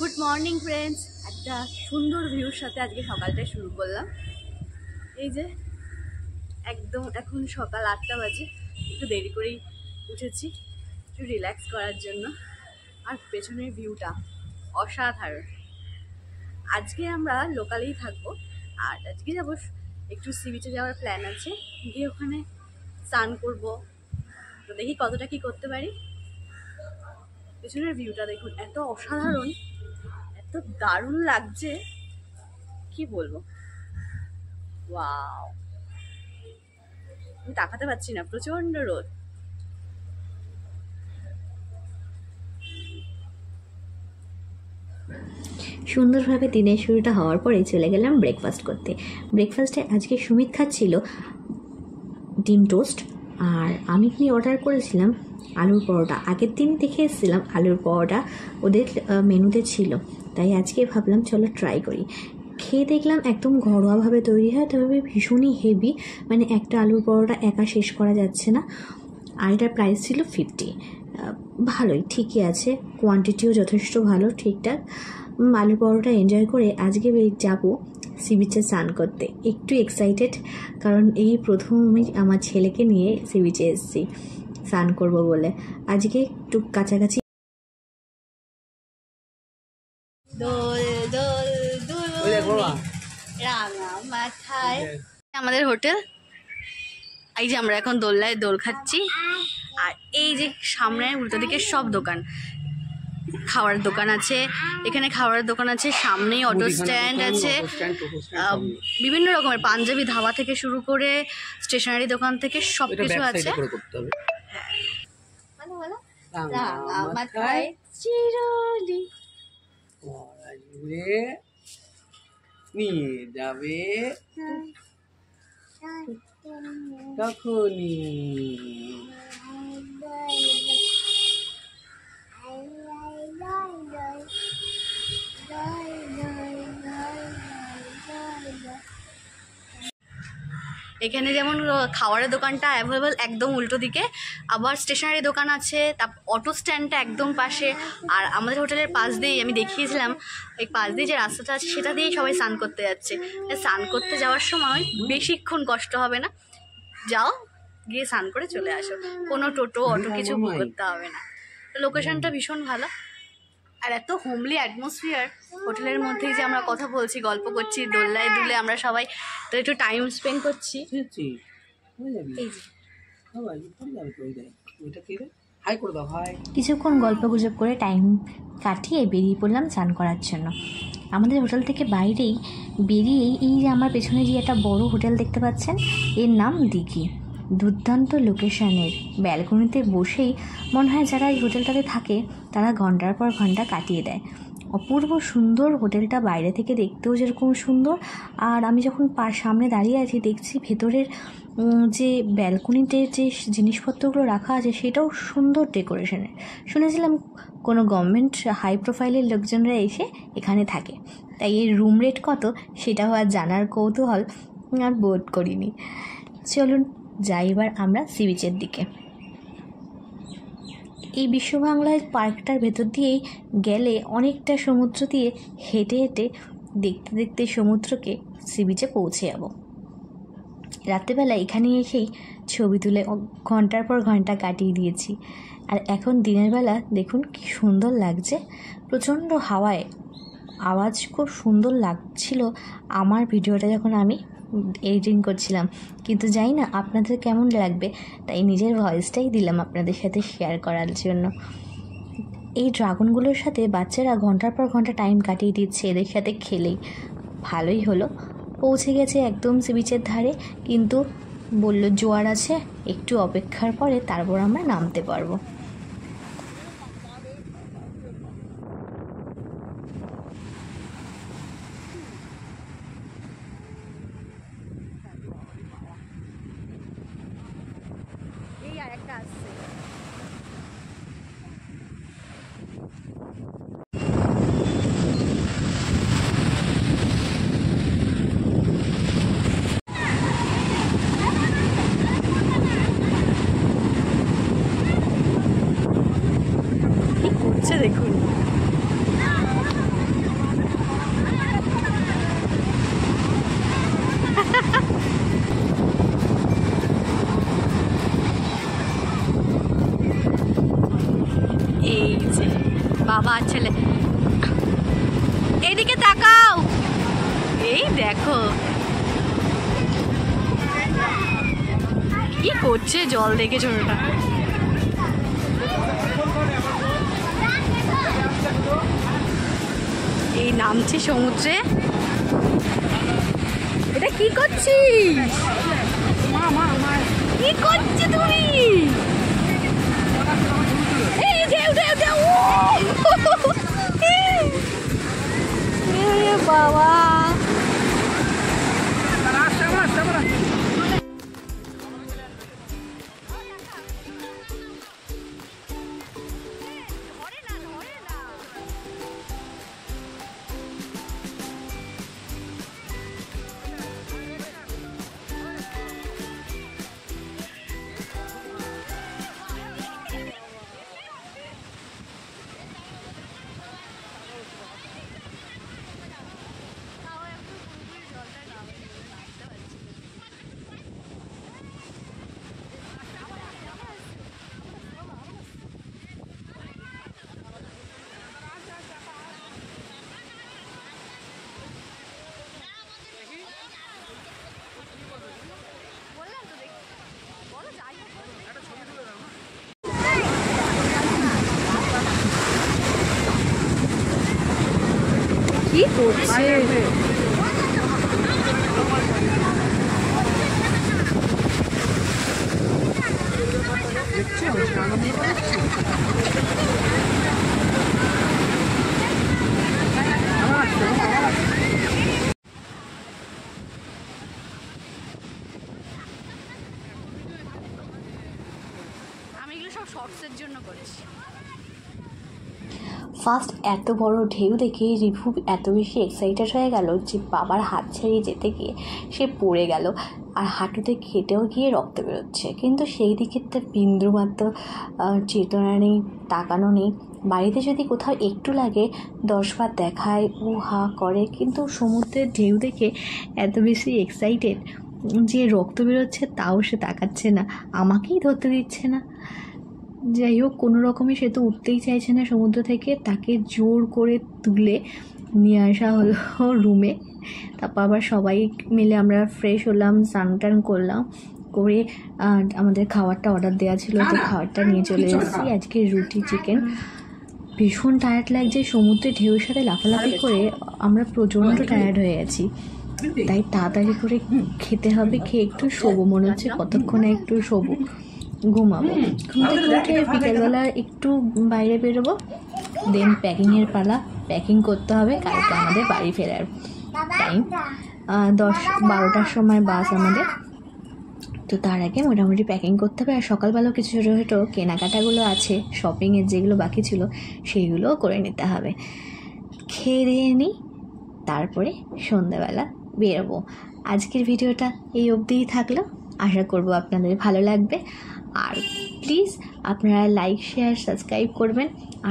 Good morning friends, একটা সুন্দর ভিউর সাথে আজকে সকালটা শুরু করলাম। এই যে একদম এখন সকাল 8টা বাজে, একটু দেরি করেই উঠেছি একটু রিল্যাক্স করার জন্য। আর পেছনের ভিউটা অসাধারণ। আজকে আমরা লোকালেই থাকবো, আর আজকে যাবো একটু সি বিচে যাওয়ার প্ল্যান আছে, গিয়ে ওখানে স্নান করবো। তো দেখি কতটা কি করতে পারি। পেছনের ভিউটা দেখুন, এত অসাধারণ, এত দারুণ লাগছে, কি বলবো। ওয়াও, আমি তাকাতে পারছি না, প্রচন্ড রোদ। সুন্দরভাবে দিনের শুরুটা হওয়ার পরেই চলে গেলাম ব্রেকফাস্ট করতে। ব্রেকফাস্টে আজকে সুমিত খাচ্ছিল ডিম টোস্ট, আর আমি কি অর্ডার করেছিলাম আলুর পরোটা। আগের দিন দেখে এসেছিলাম আলুর পরোটা ওদের মেনুতে ছিল, তাই আজকে ভাবলাম চলো ট্রাই করি। খেয়ে দেখলাম একদম ঘরোয়াভাবে তৈরি হয়, তবে ভীষণই হেভি, মানে একটা আলুর পরোটা একা শেষ করা যাচ্ছে না। আর এটার প্রাইস ছিল 50। ভালোই, ঠিকই আছে, কোয়ান্টিটিও যথেষ্ট ভালো, ঠিকঠাক। আলুর পরোটা এনজয় করে আজকে যাবো সি বিচে স্নান করতে। একটু এক্সাইটেড, কারণ এই প্রথম আমি আমার ছেলেকে নিয়ে সি বিচে এসেছি স্নান করবো বলে। আজকে একটু কাছাকাছি আমাদের হোটেল। এই যে আমরা এখন দোলনায় দোল খাচ্ছি, আর এই যে সামনে উল্টো দিকে সব দোকান, খাওয়ার দোকান আছে, এখানে খাওয়ার দোকান আছে, সামনেই অটো স্ট্যান্ড আছে, বিভিন্ন রকমের পাঞ্জাবি ধাবা থেকে শুরু করে স্টেশনারি দোকান থেকে সবকিছু আছে। নিয়ে যাবে তখনই। এখানে যেমন খাওয়ারের দোকানটা অ্যাভেলেবল একদম উল্টো দিকে, আবার স্টেশনারি দোকান আছে, তারপর অটো স্ট্যান্ডটা একদম পাশে। আর আমাদের হোটেলের পাশ দিয়েই আমি দেখিয়েছিলাম, এই পাশ দিয়ে যে রাস্তাটা আছে সেটা দিয়েই সবাই স্নান করতে যাচ্ছে। স্নান করতে যাওয়ার সময় বেশিক্ষণ কষ্ট হবে না, যাও গিয়ে স্নান করে চলে আসো, কোনো টোটো অটো কিছু বুক করতে হবে না। লোকেশনটা ভীষণ ভালো, আর এত হোমলি অ্যাটমসফিয়ার। হোটেলের মধ্যেই যে আমরা কথা বলছি, গল্প করছি, দোলনায় দুলে আমরা সবাই তো একটু টাইম স্পেন্ড করছি। কিছুক্ষণ গল্প গুজব করে টাইম কাটিয়ে বেরিয়ে পড়লাম স্নান করার জন্য। আমাদের হোটেল থেকে বাইরেই বেরিয়েই এই যে আমার পেছনে যে একটা বড় হোটেল দেখতে পাচ্ছেন, এর নাম দিঘি। দুর্দান্ত লোকেশনের, ব্যালকনিতে বসেই মনে হয় যারা এই হোটেলটাতে থাকে তারা ঘন্টার পর ঘন্টা কাটিয়ে দেয়। অপূর্ব সুন্দর হোটেলটা, বাইরে থেকে দেখতেও যেরকম সুন্দর, আর আমি যখন সামনে দাঁড়িয়ে আছি দেখছি ভেতরের যে ব্যালকনিতে যে জিনিসপত্রগুলো রাখা আছে সেটাও সুন্দর ডেকোরেশনের। শুনেছিলাম কোনো গভর্নমেন্ট হাই প্রোফাইলের লোকজনরা এসে এখানে থাকে, তাই এর রুম রেট কত সেটাও আর জানার কৌতূহল আর বোধ করিনি। চলুন যাই এবার আমরা সি বিচের দিকে। এই বিশ্ববাংলায় পার্কটার ভেতর দিয়েই গেলে অনেকটা সমুদ্র দিয়ে হেঁটে হেঁটে দেখতে দেখতে সমুদ্রকে সি বিচে পৌঁছে যাব। রাত্রেবেলা এখানে এসেই ছবি তুলে ঘন্টার পর ঘন্টা কাটিয়ে দিয়েছি। আর এখন দিনের বেলা দেখুন কি সুন্দর লাগছে, প্রচণ্ড হাওয়ায় আওয়াজ খুব সুন্দর লাগছিল আমার ভিডিওটা যখন আমি এডিটিং করছিলাম, কিন্তু জানি না আপনাদের কেমন লাগবে, তাই নিজের ভয়েসটাই দিলাম আপনাদের সাথে শেয়ার করার জন্য। এই ড্রাগনগুলোর সাথে বাচ্চারা ঘন্টার পর ঘন্টা টাইম কাটিয়ে দিচ্ছে, এদের সাথে খেলেই। ভালোই হলো, পৌঁছে গেছে একদম সি বিচের ধারে, কিন্তু বলল জোয়ার আছে, একটু অপেক্ষার পরে তারপর আমরা নামতে পারবো। এই আর একটা আসছে। বাবা আর ছেলে, এদিকে তাকাও, এই দেখো কি করছে, জল দেখে ছোটটা। এই নামছে সমুদ্রে। এটা কি করছিস? কি করছো তুমি? এই ঢেউ ঢেউ ঢেউ, বাবা কি করছে? আমি এগুলো সব শর্টসের জন্য করেছি। ফার্স্ট এত বড় ঢেউ দেখে রিভু এত বেশি এক্সাইটেড হয়ে গেল যে বাবার হাত ছাড়িয়ে যেতে গিয়ে সে পড়ে গেল, আর হাঁটুতে খেটেও গিয়ে রক্ত বেরোচ্ছে। কিন্তু সেই দিকে তার বিন্দুমাত্র চেতনা নেই, তাকানো নেই। বাড়িতে যদি কোথাও একটু লাগে 10 বার দেখায়, উ হা করে, কিন্তু সমুদ্রের ঢেউ দেখে এত বেশি এক্সাইটেড যে রক্ত বেরোচ্ছে তাও সে তাকাচ্ছে না, আমাকেই ধরতে দিচ্ছে না। যাই হোক, কোনো রকমে সে তো উঠতেই চাইছে না সমুদ্র থেকে, তাকে জোর করে তুলে নিয়ে আসা হলো রুমে। তারপর আবার সবাই মিলে আমরা ফ্রেশ হলাম, স্নান টান করলাম, করে আমাদের খাবারটা অর্ডার দেওয়া ছিল, তো খাবারটা নিয়ে চলে এসেছি। আজকে রুটি চিকেন। ভীষণ টায়ার্ড লাগছে, সমুদ্রে ঢেউর সাথে লাফালাফি করে আমরা প্রচণ্ড টায়ার্ড হয়ে গেছি, তাই তাড়াতাড়ি করে খেতে হবে, খেয়ে একটু শোবো, মনে হচ্ছে কতক্ষণে একটু শোবো, ঘুমাবো। ঘুম থেকে উঠে বিকেলবেলা একটু বাইরে বেরোবো, দেন প্যাকিংয়ের পালা, প্যাকিং করতে হবে। কালকে আমাদের বাড়ি ফেরার টাইম 10-12টার সময় বাস আমাদের, তো তার আগে মোটামুটি প্যাকিং করতে হবে। আর সকালবেলাও কিছু ছোটো ছোটো কেনাকাটাগুলো আছে, শপিংয়ের যেগুলো বাকি ছিল সেইগুলোও করে নিতে হবে। খেয়ে দিয়ে নিই, তারপরে সন্ধ্যাবেলা বেরোবো। আজকের ভিডিওটা এই অবধিই থাকলো, আশা করব আপনাদের ভালো লাগবে। আর প্লিজ আপনারা লাইক, শেয়ার, সাবস্ক্রাইব করবেন। আর